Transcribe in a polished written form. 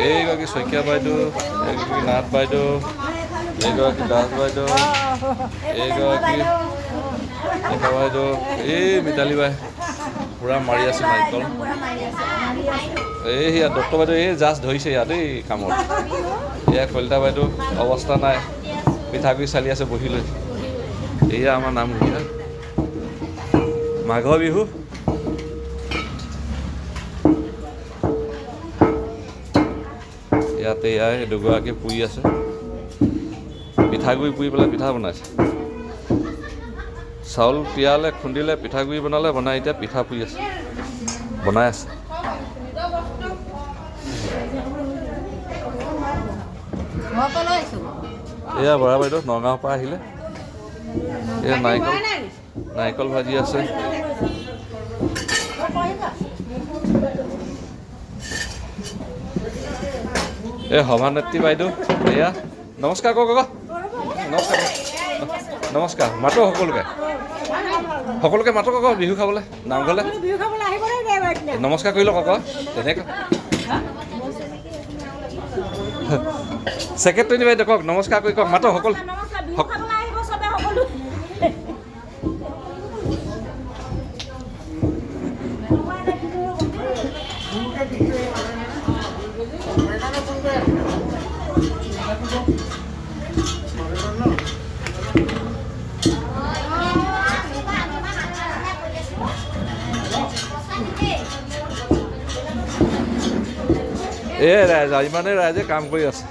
এইগৰাকী শইকীয়া বাইদেউ, এইগৰাকী নাথ বাইদেউ, এইগৰাকী দাস বাইদেউ, এইগৰাকী ৰেখা বাইদেউ, এই মিতালী বাই পূৰা মাৰি আছে নাৰিকল। এই ইয়াত ডক্টৰ বাইদেউ এই জাষ্ট ধৰিছে ইয়াত এই কামত। এয়া কলিতা বাইদেউ অৱস্থা নাই, পিঠাগুড়ি চালি আছে বহি লৈ। এয়া আমাৰ নামঘৰীয়া মাঘৰ বিহু। ইয়াতে এয়া দুগৰাকী পুৰি আছে, পিঠাগুড়ি পুৰি পেলাই পিঠা বনাইছে। চাউল তিয়ালে খুন্দিলে পিঠাগুড়ি বনালে, বনাই এতিয়া পিঠা পুৰি আছে, বনাই আছে। এয়া বৰা বাইদেউ নগাঁৱৰ পৰা আহিলে। এয়া নাৰিকল ভাজি আছে। এই সভানেত্ৰী বাইদেউ এয়া নমস্কাৰ কওক আকৌ, নমস্কাৰ নমস্কাৰ মাতো সকলোকে মাতক আকৌ বিহু খাবলৈ নামঘৰলৈ। নমস্কাৰ কৰি লওক আকৌ তেনেকৈ। ছেক্ৰেটাৰী বাইদেউ কওক নমস্কাৰ কৰি কওক, মাতক সকলো। এই ৰাইজ ইমানেই ৰাইজে কাম কৰি আছে।